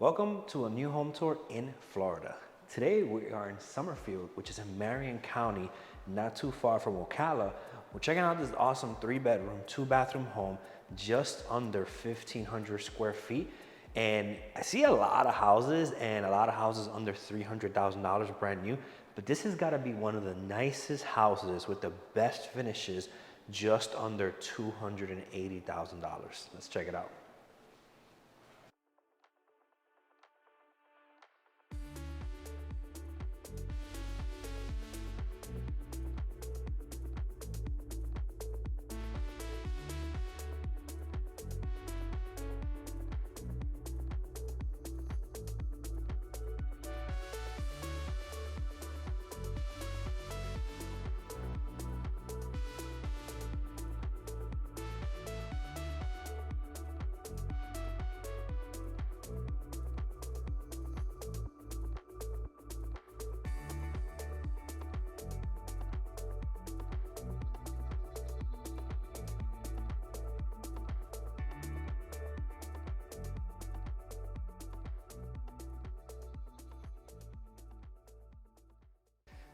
Welcome to a new home tour in Florida. Today we are in Summerfield, which is in Marion County, not too far from Ocala. We're checking out this awesome 3-bedroom, 2-bathroom home, just under 1,500 square feet. And I see a lot of houses under $300,000 brand new, but this has got to be one of the nicest houses with the best finishes, just under $280,000. Let's check it out.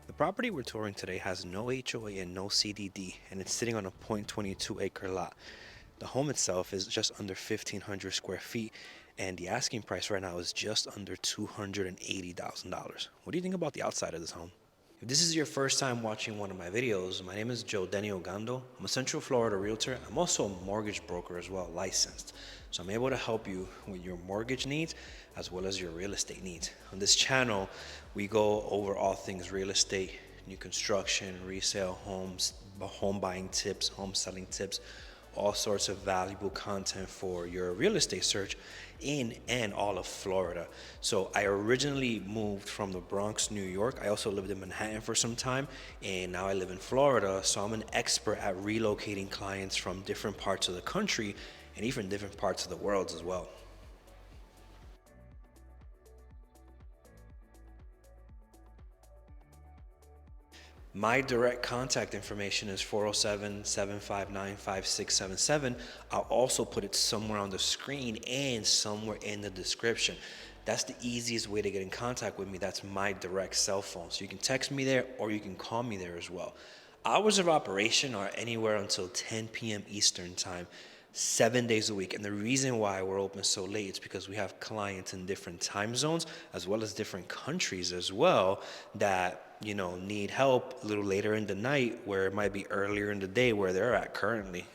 The property we're touring today has no HOA and no CDD, and it's sitting on a .22 acre lot. The home itself is just under 1,500 square feet, and the asking price right now is just under $280,000. What do you think about the outside of this home? If this is your first time watching one of my videos, my name is Joe Denny Ogando. I'm a Central Florida realtor. I'm also a mortgage broker as well, licensed. So I'm able to help you with your mortgage needs as well as your real estate needs. On this channel, we go over all things real estate, new construction, resale homes, home buying tips, home selling tips, all sorts of valuable content for your real estate search in and all of Florida. So I originally moved from the Bronx, New York. I also lived in Manhattan for some time, and now I live in Florida. So I'm an expert at relocating clients from different parts of the country and even different parts of the world as well. My direct contact information is 407-759-5677. I'll also put it somewhere on the screen and somewhere in the description. That's the easiest way to get in contact with me. That's my direct cell phone. So you can text me there or you can call me there as well. Hours of operation are anywhere until 10 p.m. Eastern time, 7 days a week. And the reason why we're open so late is because we have clients in different time zones as well as different countries as well that need help a little later in the night, where it might be earlier in the day where they're at currently.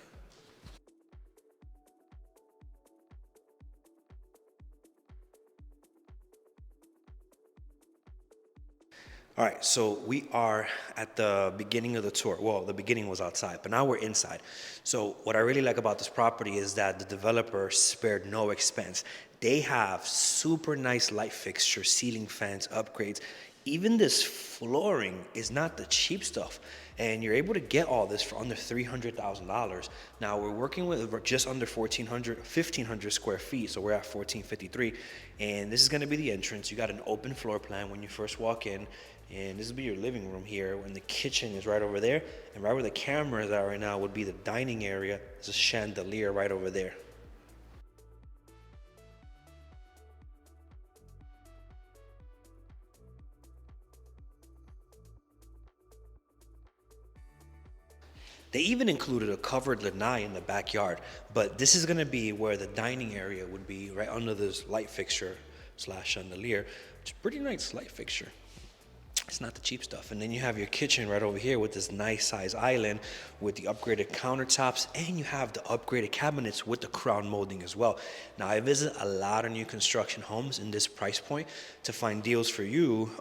All right, so we are at the beginning of the tour. Well, the beginning was outside, but now we're inside. So what I really like about this property is that the developer spared no expense. They have super nice light fixtures, ceiling fans, upgrades. Even this flooring is not the cheap stuff, and you're able to get all this for under $300,000. Now we're working with just under 1,500 square feet, so we're at 1,453, and this is going to be the entrance. You got an open floor plan when you first walk in, and this will be your living room here, when the kitchen is right over there, and right where the cameras are right now would be the dining area. There's a chandelier right over there. They even included a covered lanai in the backyard, but this is going to be where the dining area would be, right under this light fixture slash chandelier, which is a pretty nice light fixture. It's not the cheap stuff. And then you have your kitchen right over here with this nice size island with the upgraded countertops, and you have the upgraded cabinets with the crown molding as well. Now, I visit a lot of new construction homes in this price point to find deals for you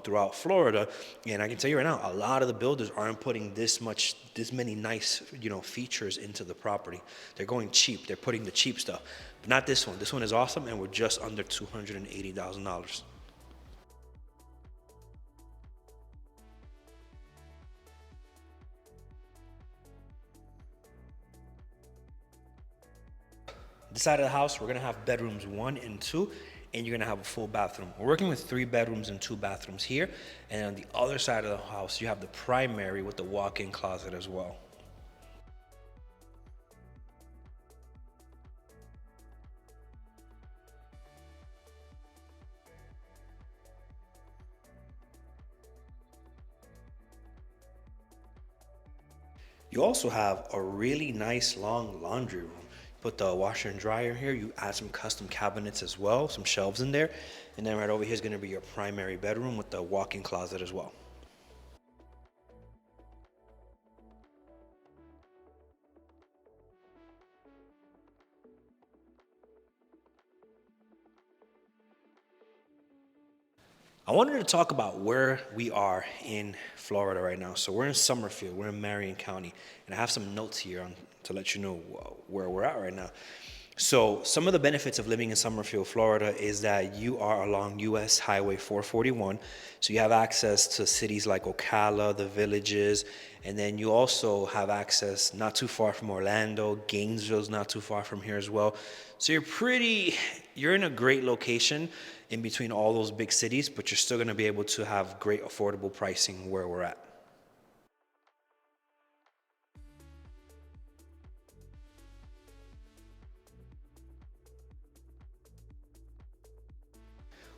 throughout Florida. And I can tell you right now, a lot of the builders aren't putting this many nice, features into the property. They're going cheap. They're putting the cheap stuff, but not this one. This one is awesome, and we're just under $280,000. This side of the house, we're gonna have bedrooms 1 and 2, and you're gonna have a full bathroom. We're working with 3 bedrooms and 2 bathrooms here, and on the other side of the house, you have the primary with the walk-in closet as well. You also have a really nice long laundry room. Put the washer and dryer here. You add some custom cabinets as well, some shelves in there. And then right over here is going to be your primary bedroom with the walk-in closet as well. I wanted to talk about where we are in Florida right now. So we're in Summerfield, we're in Marion County, and I have some notes here to let you know where we're at right now. So some of the benefits of living in Summerfield, Florida is that you are along US Highway 441. So you have access to cities like Ocala, the villages, and then you also have access not too far from Orlando. Gainesville's not too far from here as well. So you're in a great location in between all those big cities, but you're still going to be able to have great affordable pricing where we're at.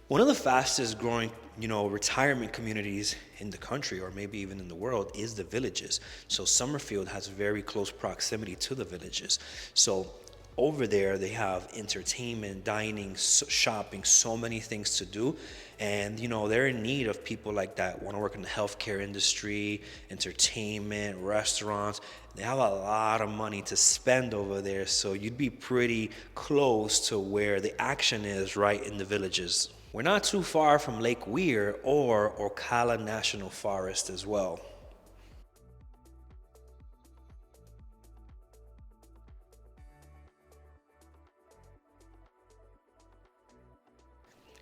One of the fastest growing, retirement communities in the country or maybe even in the world is the villages. So Summerfield has very close proximity to the villages. So over there they have entertainment, dining, shopping, so many things to do. And they're in need of people like that want to work in the healthcare industry, entertainment, restaurants. They have a lot of money to spend over there, so you'd be pretty close to where the action is right in the villages. We're not too far from Lake Weir or Ocala National Forest as well.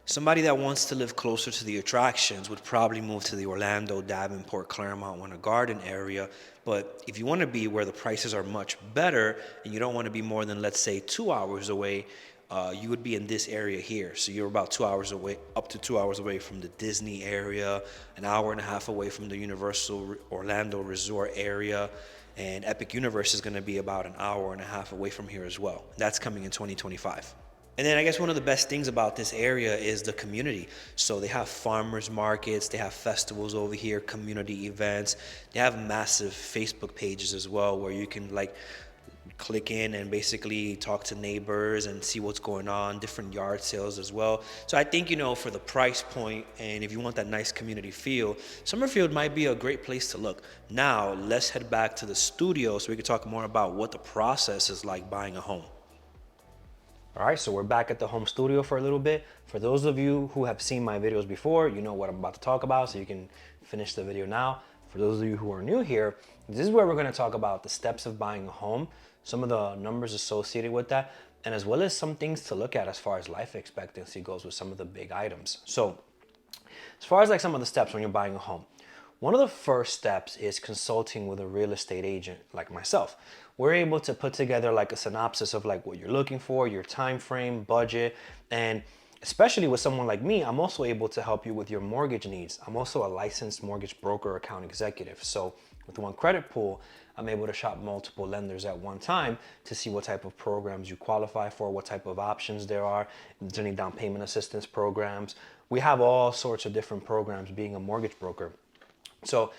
Somebody that wants to live closer to the attractions would probably move to the Orlando, Davenport, Claremont, Winter Garden area. But if you want to be where the prices are much better and you don't want to be more than, let's say, 2 hours away, you would be in this area here. So you're about 2 hours away, up to 2 hours away from the Disney area, an hour and a half away from the Universal Orlando Resort area. And Epic Universe is going to be about an hour and a half away from here as well. That's coming in 2025. And then I guess one of the best things about this area is the community. So they have farmers markets, they have festivals over here, community events. They have massive Facebook pages as well where you can click in and basically talk to neighbors and see what's going on, different yard sales as well. So I think, for the price point and if you want that nice community feel, Summerfield might be a great place to look. Now, let's head back to the studio so we can talk more about what the process is like buying a home. All right, so we're back at the home studio for a little bit. For those of you who have seen my videos before, you know what I'm about to talk about, so you can finish the video now. For those of you who are new here, this is where we're gonna talk about the steps of buying a home, some of the numbers associated with that, and as well as some things to look at as far as life expectancy goes with some of the big items. So as far as some of the steps when you're buying a home, one of the first steps is consulting with a real estate agent like myself. We're able to put together a synopsis of what you're looking for, your time frame, budget, and especially with someone like me, I'm also able to help you with your mortgage needs. I'm also a licensed mortgage broker account executive. So with one credit pool, I'm able to shop multiple lenders at one time to see what type of programs you qualify for, what type of options there are, if there's any down payment assistance programs. We have all sorts of different programs being a mortgage broker. So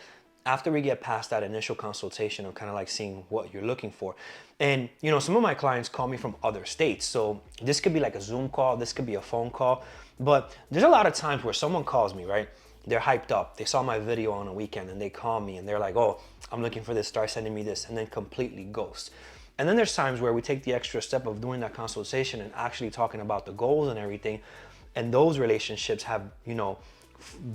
after we get past that initial consultation of kind of seeing what you're looking for, and some of my clients call me from other states, so this could be a Zoom call, this could be a phone call, but there's a lot of times where someone calls me, right? They're hyped up, they saw my video on a weekend and they call me and they're like, oh, I'm looking for this, start sending me this, and then completely ghost. And then there's times where we take the extra step of doing that consultation and actually talking about the goals and everything, and those relationships have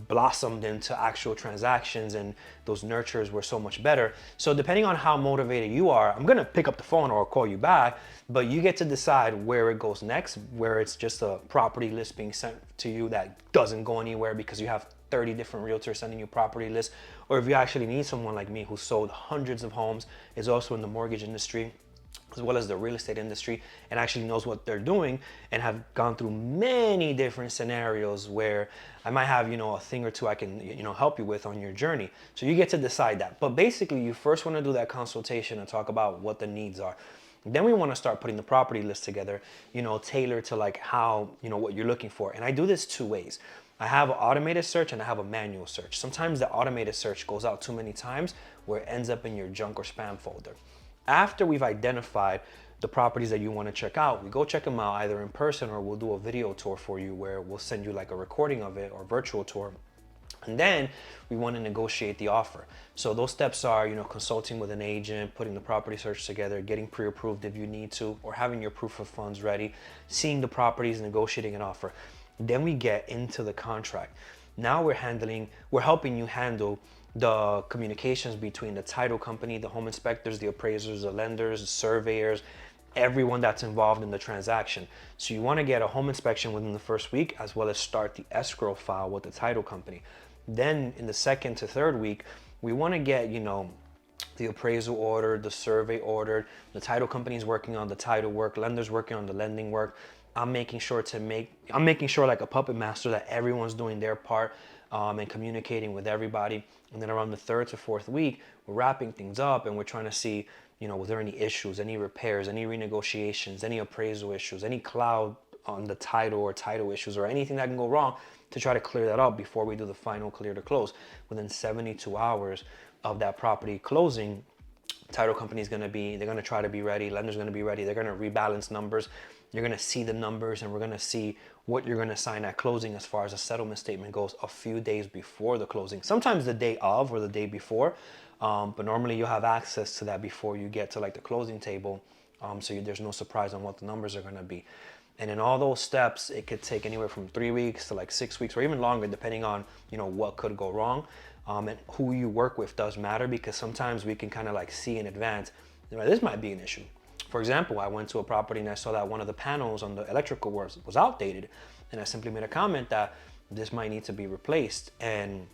blossomed into actual transactions, and those nurtures were so much better. So depending on how motivated you are, I'm gonna pick up the phone or call you back, but you get to decide where it goes next, where it's just a property list being sent to you that doesn't go anywhere because you have 30 different realtors sending you property lists, or if you actually need someone like me who sold hundreds of homes, is also in the mortgage industry as well as the real estate industry, and actually knows what they're doing and have gone through many different scenarios where I might have, a thing or two I can, help you with on your journey. So you get to decide that. But basically, you first want to do that consultation and talk about what the needs are. Then we want to start putting the property list together, tailored to like how, what you're looking for. And I do this two ways. I have an automated search and I have a manual search. Sometimes the automated search goes out too many times where it ends up in your junk or spam folder. After we've identified the properties that you want to check out, we go check them out either in person, or we'll do a video tour for you where we'll send you like a recording of it or virtual tour. And then we want to negotiate the offer. So those steps are, consulting with an agent, putting the property search together, getting pre-approved if you need to, or having your proof of funds ready, seeing the properties, negotiating an offer. Then we get into the contract. Now we're helping you handle the communications between the title company, the home inspectors, the appraisers, the lenders, the surveyors, everyone that's involved in the transaction. So you want to get a home inspection within the first week, as well as start the escrow file with the title company. Then in the second to third week, we want to get, the appraisal ordered, the survey ordered, the title company is working on the title work, lenders working on the lending work. I'm making sure like a puppet master that everyone's doing their part, and communicating with everybody. And then around the third to fourth week, we're wrapping things up and we're trying to see, was there any issues, any repairs, any renegotiations, any appraisal issues, any cloud on the title or title issues, or anything that can go wrong, to try to clear that up before we do the final clear to close. Within 72 hours of that property closing, title company is they're going to try to be ready, lender's going to be ready, they're going to rebalance numbers, you're going to see the numbers, and we're going to see what you're going to sign at closing as far as a settlement statement goes a few days before the closing, sometimes the day of or the day before, but normally you'll have access to that before you get to like the closing table, so there's no surprise on what the numbers are going to be. And in all those steps, it could take anywhere from 3 weeks to like 6 weeks, or even longer, depending on, what could go wrong. And who you work with does matter, because sometimes we can kind of like see in advance, this might be an issue. For example, I went to a property and I saw that one of the panels on the electrical was outdated. And I simply made a comment that this might need to be replaced and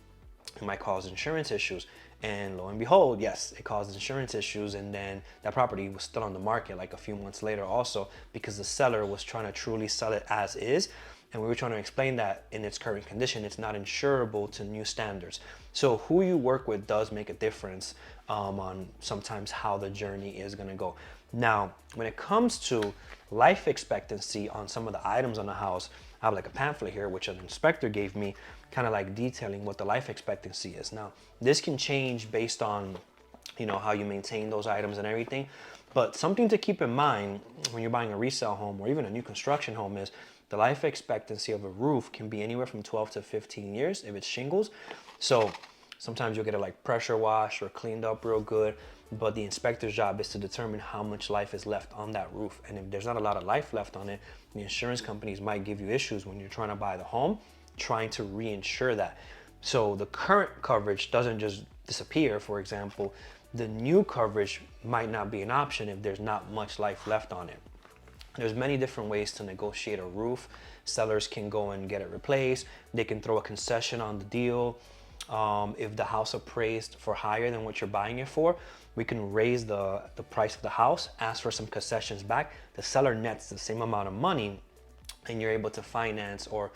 it might cause insurance issues. And lo and behold, yes, it caused insurance issues. And then that property was still on the market like a few months later also, because the seller was trying to truly sell it as is. And we were trying to explain that in its current condition, it's not insurable to new standards. So who you work with does make a difference on sometimes how the journey is going to go. Now, when it comes to life expectancy on some of the items on the house, I have like a pamphlet here, which an inspector gave me, kind of like detailing what the life expectancy is. Now, this can change based on, how you maintain those items and everything. But something to keep in mind when you're buying a resale home or even a new construction home is the life expectancy of a roof can be anywhere from 12 to 15 years if it's shingles. So sometimes you'll get it like pressure washed or cleaned up real good, but the inspector's job is to determine how much life is left on that roof. And if there's not a lot of life left on it, the insurance companies might give you issues when you're trying to buy the home, trying to reinsure that. So the current coverage doesn't just disappear. For example, the new coverage might not be an option if there's not much life left on it. There's many different ways to negotiate a roof. Sellers can go and get it replaced. They can throw a concession on the deal. If the house appraised for higher than what you're buying it for, we can raise the price of the house, ask for some concessions back. The seller nets the same amount of money, and you're able to finance or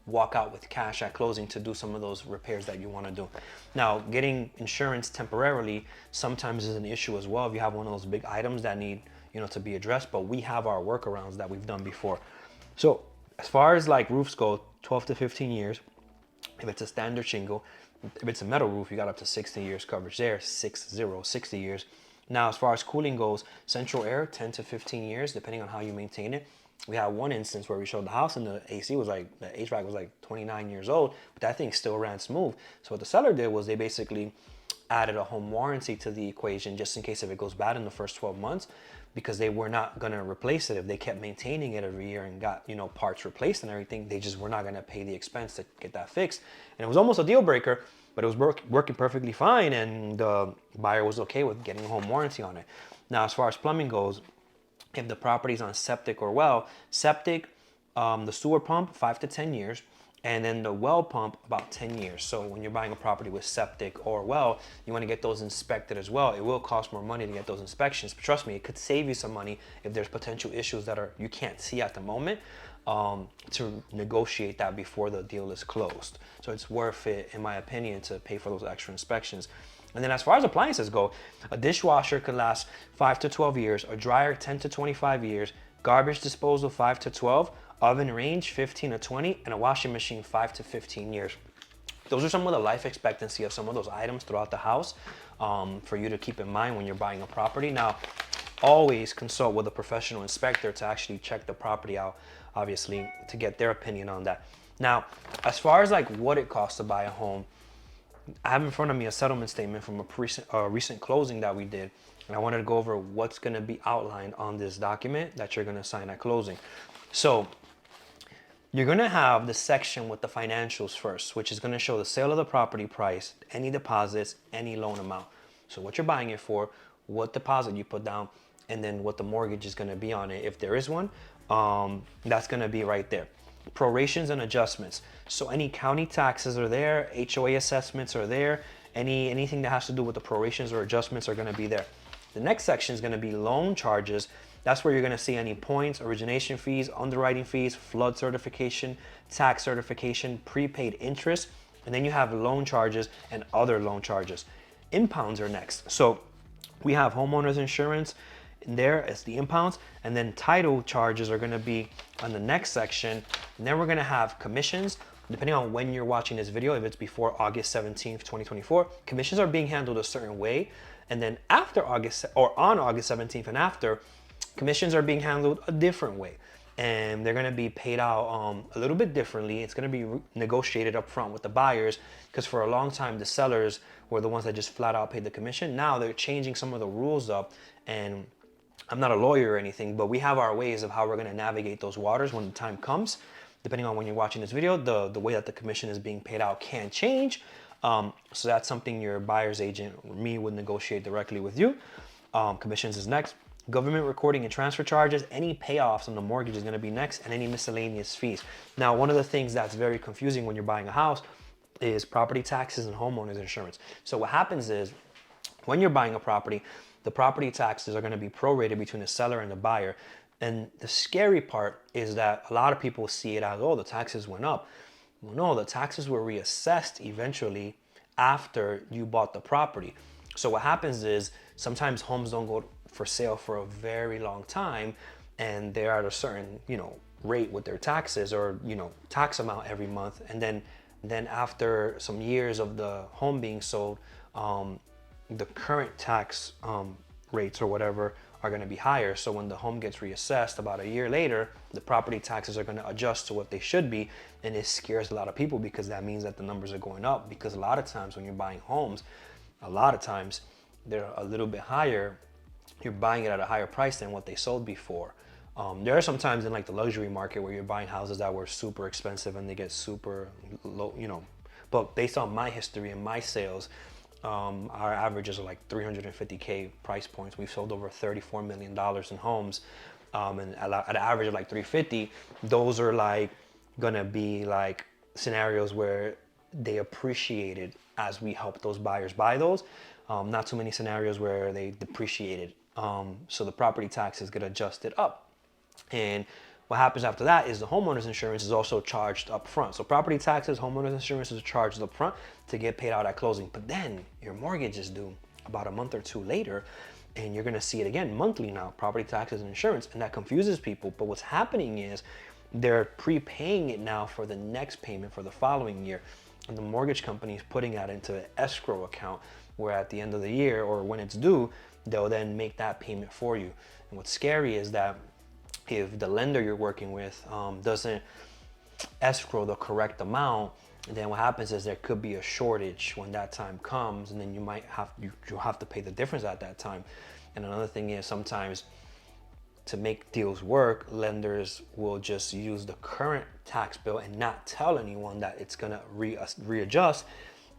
walk out with cash at closing to do some of those repairs that you want to do. Now, getting insurance temporarily sometimes is an issue as well if you have one of those big items that need to be addressed, but we have our workarounds that we've done before. So as far as like roofs go, 12 to 15 years. If it's a standard shingle, if it's a metal roof, you got up to 60 years coverage there, 60 years. Now, as far as cooling goes, central air, 10 to 15 years, depending on how you maintain it. We had one instance where we showed the house and the HVAC was like 29 years old, but that thing still ran smooth. So what the seller did was they basically added a home warranty to the equation just in case if it goes bad in the first 12 months, because they were not going to replace it. If they kept maintaining it every year and got, parts replaced and everything, they just were not going to pay the expense to get that fixed. And it was almost a deal breaker, but it was working perfectly fine, and the buyer was okay with getting a home warranty on it. Now, as far as plumbing goes, if the property's on septic or well, septic, the sewer pump, 5 to 10 years, and then the well pump, about 10 years. So when you're buying a property with septic or well, you want to get those inspected as well. It will cost more money to get those inspections, but trust me, it could save you some money if there's potential issues that you can't see at the moment, to negotiate that before the deal is closed. So it's worth it, in my opinion, to pay for those extra inspections. And then as far as appliances go, a dishwasher could last 5 to 12 years, a dryer 10 to 25 years, garbage disposal 5 to 12, oven range 15 to 20, and a washing machine 5 to 15 years. Those are some of the life expectancy of some of those items throughout the house, for you to keep in mind when you're buying a property. Now, always consult with a professional inspector to actually check the property out, obviously, to get their opinion on that. Now, as far as like what it costs to buy a home, I have in front of me a settlement statement from a recent closing that we did, and I wanted to go over what's going to be outlined on this document that you're going to sign at closing. So you're going to have the section with the financials first, which is going to show the sale of the property price, any deposits, any loan amount. So what you're buying it for, what deposit you put down, and then what the mortgage is going to be on it, if there is one. That's going to be right there. Prorations and adjustments. So any county taxes are there, HOA assessments are there, anything that has to do with the prorations or adjustments are going to be there. The next section is going to be loan charges. That's where you're going to see any points, origination fees, underwriting fees, flood certification, tax certification, prepaid interest, and then you have loan charges and other loan charges. Impounds are next. So we have homeowners insurance in there as the impounds, and then title charges are going to be on the next section. And then we're going to have commissions. Depending on when you're watching this video, if it's before August 17th, 2024, commissions are being handled a certain way. And then after August, or on August 17th and after, commissions are being handled a different way. And they're going to be paid out a little bit differently. It's going to be negotiated up front with the buyers, because for a long time, the sellers were the ones that just flat out paid the commission. Now they're changing some of the rules up, and I'm not a lawyer or anything, but we have our ways of how we're going to navigate those waters when the time comes. Depending on when you're watching this video, the way that the commission is being paid out can change. So that's something your buyer's agent or me would negotiate directly with you. Commissions is next. Government recording and transfer charges, any payoffs on the mortgage is going to be next, and any miscellaneous fees. Now, one of the things that's very confusing when you're buying a house is property taxes and homeowners insurance. So what happens is, when you're buying a property, the property taxes are going to be prorated between the seller and the buyer. And the scary part is that a lot of people see it as, oh, the taxes went up. Well, no, the taxes were reassessed eventually after you bought the property. So what happens is, sometimes homes don't go for sale for a very long time, and they're at a certain, rate with their taxes, or, tax amount every month. And then after some years of the home being sold, the current tax rates or whatever are going to be higher. So when the home gets reassessed about a year later, the property taxes are going to adjust to what they should be. And it scares a lot of people, because that means that the numbers are going up. Because a lot of times when you're buying homes, a lot of times they're a little bit higher. You're buying it at a higher price than what they sold before. There are some times in like the luxury market where you're buying houses that were super expensive and they get super low, but based on my history and my sales, our averages are like 350K price points. We've sold over $34 million in homes, and at an average of like 350. Those are like gonna be like scenarios where they appreciated as we help those buyers buy those. Not too many scenarios where they depreciated. So the property taxes get adjusted up. And what happens after that is the homeowner's insurance is also charged up front. So property taxes, homeowner's insurance is charged up front to get paid out at closing. But then your mortgage is due about a month or two later, and you're going to see it again monthly now, property taxes and insurance, and that confuses people. But what's happening is they're prepaying it now for the next payment for the following year. And the mortgage company is putting that into an escrow account, where at the end of the year or when it's due, they'll then make that payment for you. And what's scary is that if the lender you're working with doesn't escrow the correct amount, then what happens is there could be a shortage when that time comes, and then you'll have to pay the difference at that time. And another thing is, sometimes to make deals work, lenders will just use the current tax bill and not tell anyone that it's gonna readjust.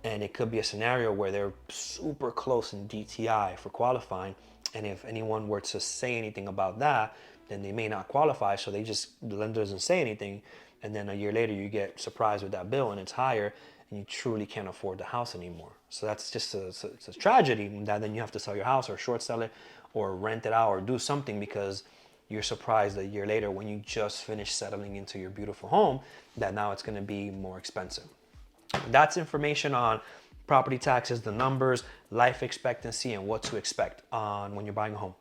And it could be a scenario where they're super close in DTI for qualifying, and if anyone were to say anything about that, then they may not qualify. So the lender doesn't say anything, and then a year later you get surprised with that bill and it's higher, and you truly can't afford the house anymore. So that's just it's a tragedy that then you have to sell your house or short sell it or rent it out or do something, because you're surprised a year later when you just finished settling into your beautiful home that now it's going to be more expensive. That's information on Property taxes, the numbers, life expectancy, and what to expect on when you're buying a home.